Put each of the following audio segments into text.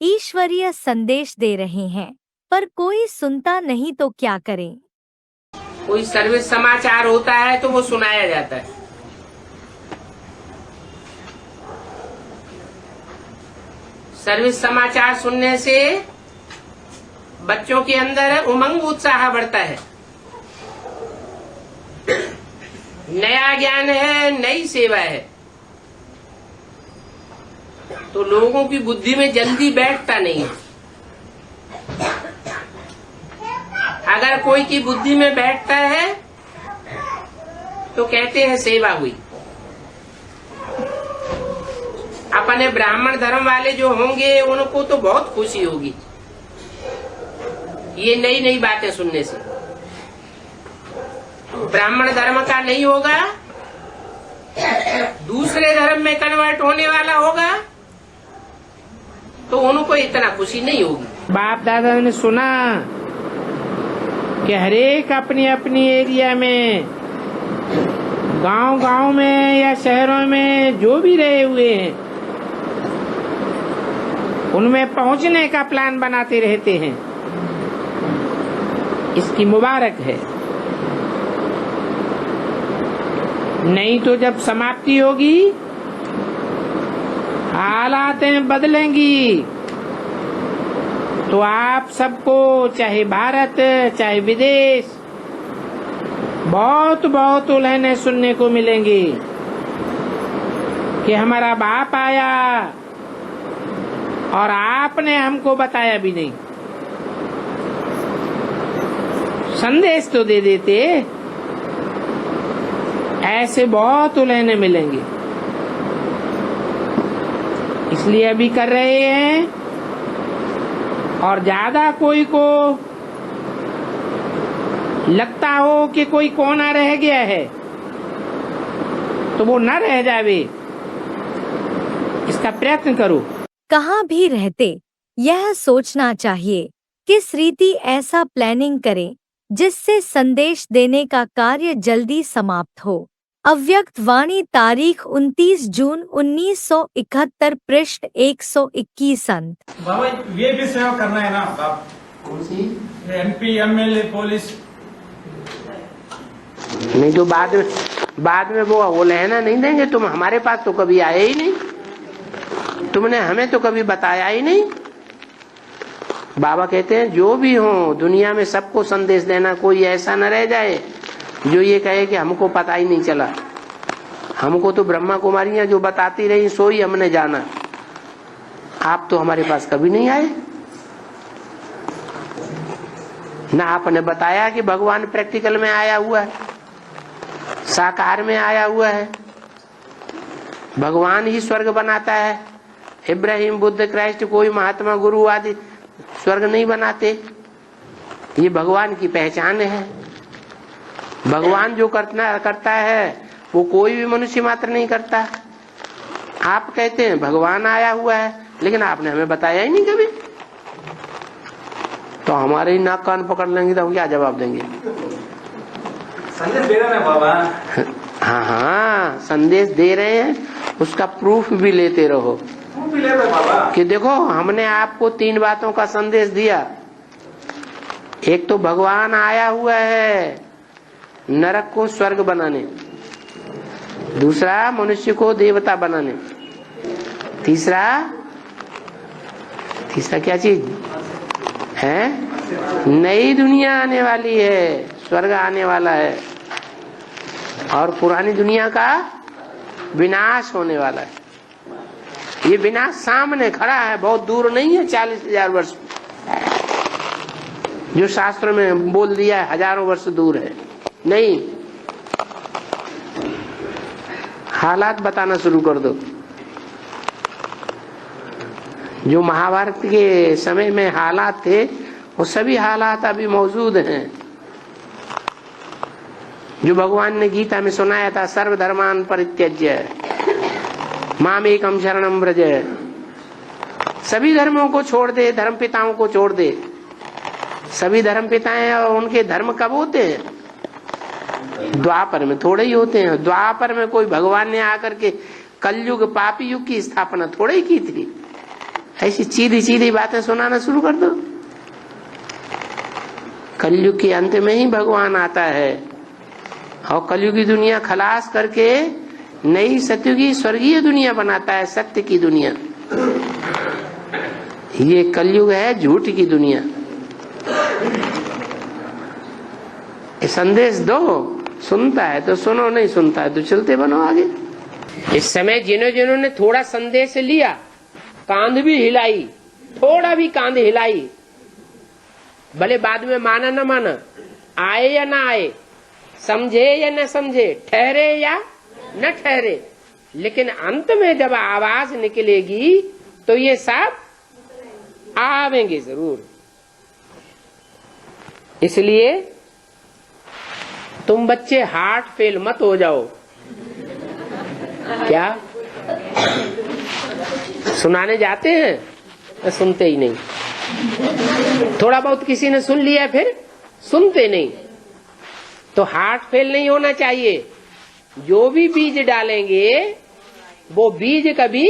ईश्वरीय संदेश दे रहे हैं, पर कोई सुनता नहीं तो क्या करें? कोई सर्विस समाचार होता है तो वो सुनाया जाता है। सर्विस समाचार सुनने से बच्चों के अंदर उमंग उत्साह बढ़ता है। नया ज्ञान है, नई सेवा है, तो लोगों की बुद्धि में जल्दी बैठता नहीं है। अगर कोई की बुद्धि में बैठता है तो कहते हैं सेवा हुई। अपने ब्राह्मण धर्म वाले जो होंगे उनको तो बहुत खुशी होगी ये नई नई बातें सुनने से। ब्राह्मण धर्म का नहीं होगा, दूसरे धर्म में कन्वर्ट होने वाला होगा तो उनको इतना खुशी नहीं होगी। बाप दादा ने सुना कि हरेक अपनी अपनी एरिया में, गांव में या शहरों में जो भी रहे हुए हैं उनमें पहुंचने का प्लान बनाते रहते हैं। इसकी मुबारक है। नहीं तो जब समाप्ति होगी हालातें बदलेंगी तो आप सबको, चाहे भारत चाहे विदेश, बहुत बहुत उलहने सुनने को मिलेंगी कि हमारा बाप आया और आपने हमको बताया भी नहीं। संदेश तो दे देते। ऐसे बहुत उलहने मिलेंगे, इसलिए अभी कर रहे हैं। और ज्यादा कोई को लगता हो कि कोई कोना रह गया है तो वो न रह जावे, इसका प्रयत्न करो। कहाँ भी रहते यह सोचना चाहिए किस रीति ऐसा प्लानिंग करें जिससे संदेश देने का कार्य जल्दी समाप्त हो। अव्यक्त वाणी तारीख 29 जून 1971 पृष्ठ 121 अंत। बाबा ये भी सेवा करना है ना बाप? कौन सी? MP MLA पुलिस नहीं तो बाद में वो लहना नहीं देंगे। तुम हमारे पास तो कभी आए ही नहीं, तुमने हमें तो कभी बताया ही नहीं। बाबा कहते हैं जो भी हो दुनिया में सबको संदेश देना, कोई ऐसा न रह जाए जो ये कहे कि हमको पता ही नहीं चला। हमको तो ब्रह्मा कुमारियां जो बताती रही सो ही हमने जाना। आप तो हमारे पास कभी नहीं आए, ना आपने बताया कि भगवान प्रैक्टिकल में आया हुआ है, साकार में आया हुआ है। भगवान ही स्वर्ग बनाता है। इब्राहिम, बुद्ध, क्राइस्ट, कोई महात्मा गुरु आदि स्वर्ग नहीं बनाते। ये भगवान की पहचान है। भगवान जो करता है वो कोई भी मनुष्य मात्र नहीं करता। आप कहते हैं भगवान आया हुआ है, लेकिन आपने हमें बताया ही नहीं कभी। तो हमारे ही नाक कान पकड़ लेंगे तो हम क्या जवाब देंगे? संदेश दे रहे हैं बाबा। हाँ, संदेश दे रहे हैं, उसका प्रूफ भी लेते रहो। प्रूफ भी ले रहे बाबा कि देखो हमने आपको 3 बातों का संदेश दिया। एक तो भगवान आया हुआ है नरक को स्वर्ग बनाने, दूसरा मनुष्य को देवता बनाने, तीसरा क्या चीज है? नई दुनिया आने वाली है, स्वर्ग आने वाला है और पुरानी दुनिया का विनाश होने वाला है। ये विनाश सामने खड़ा है, बहुत दूर नहीं है, 40,000 वर्ष जो शास्त्र में बोल दिया है, हजारों वर्ष दूर है। नहीं, हालात बताना शुरू कर दो। जो महाभारत के समय में हालात थे वो सभी हालात अभी मौजूद हैं। जो भगवान ने गीता में सुनाया था, सर्वधर्मान परित्यज्य मामेकं शरणं व्रज, सभी धर्मों को छोड़ दे, धर्म पिताओं को छोड़ दे। सभी धर्म पिताएं और उनके धर्म कब होते हैं? द्वापर में थोड़े ही होते हैं। द्वापर में कोई भगवान ने आकर के कलयुग पापी युग की स्थापना थोड़े ही की थी। ऐसी सीधी सीधी बातें सुनाना शुरू कर दो। कलयुग के अंत में ही भगवान आता है और कलयुग की दुनिया खलास करके नई सत्युगी स्वर्गीय दुनिया बनाता है, सत्य की दुनिया। ये कलयुग है झूठ की दुनिया। ये संदेश दो, सुनता है तो सुनो, नहीं सुनता है तो चलते बनो आगे। इस समय जिन्होंने थोड़ा संदेश लिया, कांध भी हिलाई, थोड़ा भी कांध हिलाई, भले बाद में माना न माना, आए या ना आए, समझे या न समझे, ठहरे या न ठहरे, लेकिन अंत में जब आवाज निकलेगी तो ये सब आवेंगे जरूर। इसलिए तुम बच्चे हार्ट फेल मत हो जाओ। क्या सुनाने जाते हैं तो सुनते ही नहीं, थोड़ा बहुत किसी ने सुन लिया फिर सुनते नहीं। तो हार्ट फेल नहीं होना चाहिए। जो भी बीज डालेंगे वो बीज कभी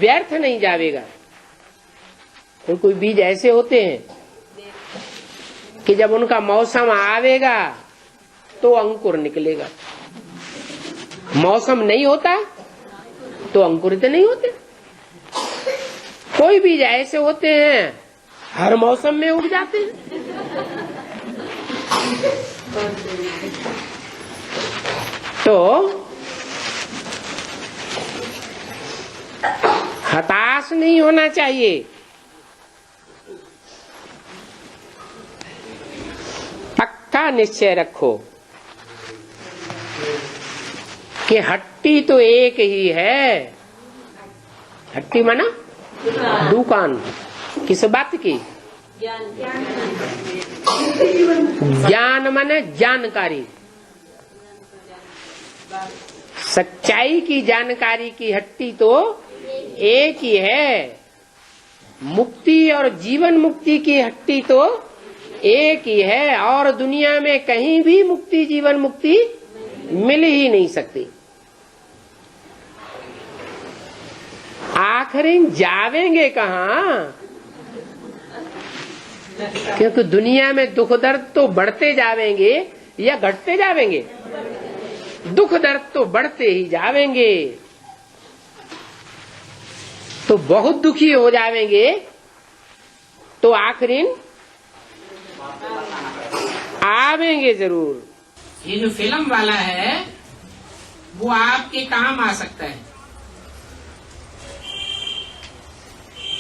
व्यर्थ नहीं जाएगा। तो कोई बीज ऐसे होते हैं कि जब उनका मौसम आवेगा तो अंकुर निकलेगा, मौसम नहीं होता तो अंकुरित नहीं होते। कोई बीज ऐसे होते हैं हर मौसम में उग जाते हैं। तो हताश नहीं होना चाहिए। पक्का निश्चय रखो कि हट्टी तो एक ही है। हट्टी माना दुकान, किस बात की? ज्ञान माने जानकारी, सच्चाई की जानकारी की हट्टी तो एक ही है। मुक्ति और जीवन मुक्ति की हट्टी तो एक ही है, और दुनिया में कहीं भी मुक्ति जीवन मुक्ति मिल ही नहीं सकती। आखिर जावेंगे कहाँ? क्योंकि दुनिया में दुख दर्द तो बढ़ते जावेंगे या घटते जावेंगे? दुख दर्द तो बढ़ते ही जावेंगे। तो बहुत दुखी हो जावेंगे तो आखिर आवेंगे जरूर। ये जो फिल्म वाला है वो आपके काम आ सकता है।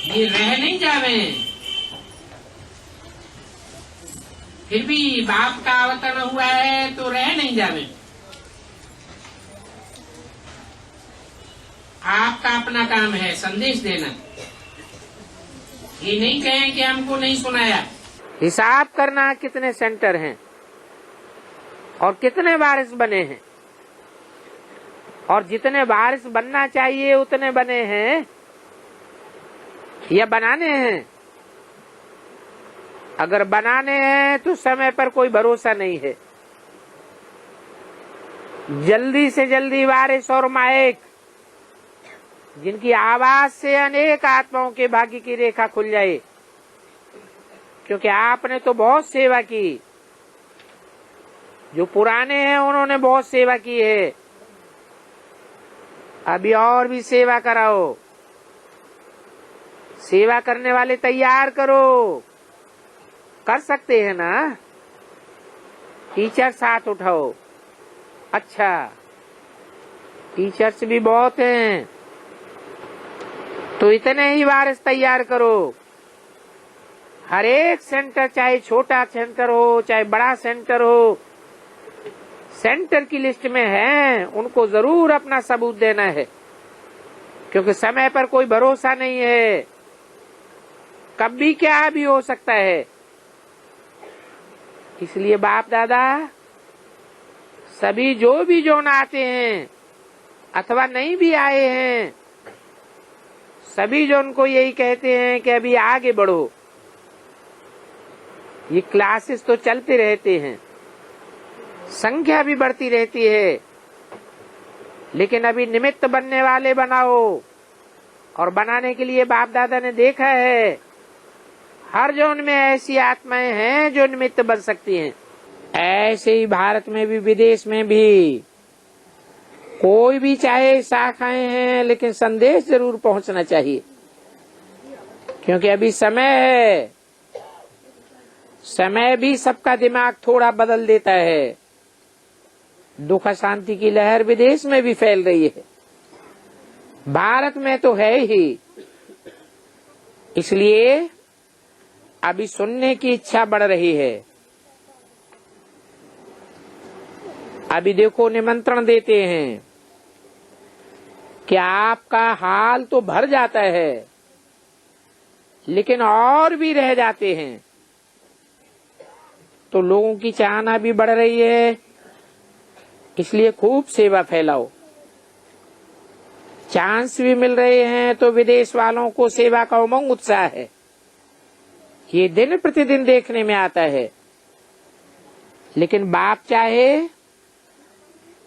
ये रह नहीं जावे, फिर भी बाप का अवतरण हुआ है तो रह नहीं जावे। आपका अपना काम है संदेश देना। ये नहीं कहें कि हमको नहीं सुनाया। हिसाब करना कितने सेंटर हैं और कितने वारिस बने हैं, और जितने वारिस बनना चाहिए उतने बने हैं या बनाने हैं। अगर बनाने हैं तो समय पर कोई भरोसा नहीं है। जल्दी से जल्दी वारिस और माइक, जिनकी आवाज से अनेक आत्माओं के भाग्य की रेखा खुल जाए, क्योंकि आपने तो बहुत सेवा की। जो पुराने हैं उन्होंने बहुत सेवा की है, अभी और भी सेवा कराओ। सेवा करने वाले तैयार करो। कर सकते हैं ना? टीचर साथ उठाओ। अच्छा, टीचर्स भी बहुत हैं तो इतने ही वारिस तैयार करो। हर एक सेंटर, चाहे छोटा सेंटर हो चाहे बड़ा सेंटर हो, सेंटर की लिस्ट में है, उनको जरूर अपना सबूत देना है। क्योंकि समय पर कोई भरोसा नहीं है, कभी क्या भी हो सकता है। इसलिए बाप दादा सभी जो भी जोन आते हैं अथवा नहीं भी आए हैं, सभी जोन को यही कहते हैं कि अभी आगे बढ़ो। ये क्लासेस तो चलते रहते हैं, संख्या भी बढ़ती रहती है, लेकिन अभी निमित्त बनने वाले बनाओ। और बनाने के लिए बाप दादा ने देखा है हर जोन में ऐसी आत्माएं हैं जो निमित्त बन सकती हैं। ऐसे ही भारत में भी विदेश में भी कोई भी चाहे शाखाएं हैं, लेकिन संदेश जरूर पहुंचना चाहिए, क्योंकि अभी समय है। समय भी सबका दिमाग थोड़ा बदल देता है। दुख शांति की लहर विदेश में भी फैल रही है, भारत में तो है ही। इसलिए अभी सुनने की इच्छा बढ़ रही है। अभी देखो निमंत्रण देते हैं कि आपका हाल तो भर जाता है, लेकिन और भी रह जाते हैं। तो लोगों की चाहना भी बढ़ रही है, इसलिए खूब सेवा फैलाओ। चांस भी मिल रहे हैं तो विदेश वालों को सेवा का उमंग उत्साह है। ये दिन प्रतिदिन देखने में आता है। लेकिन बाप चाहे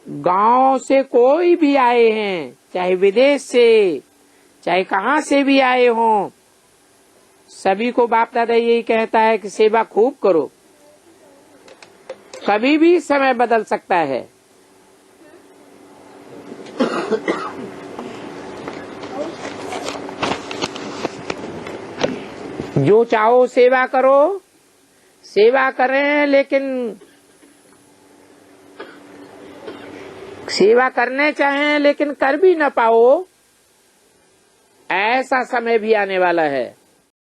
गांव से कोई भी आए हैं, चाहे विदेश से, चाहे कहां से भी आए हों, सभी को बाप दादा यही कहता है कि सेवा खूब करो। कभी भी समय बदल सकता है। जो चाहो सेवा करो, सेवा करें, लेकिन सेवा करने चाहें लेकिन कर भी न पाओ, ऐसा समय भी आने वाला है।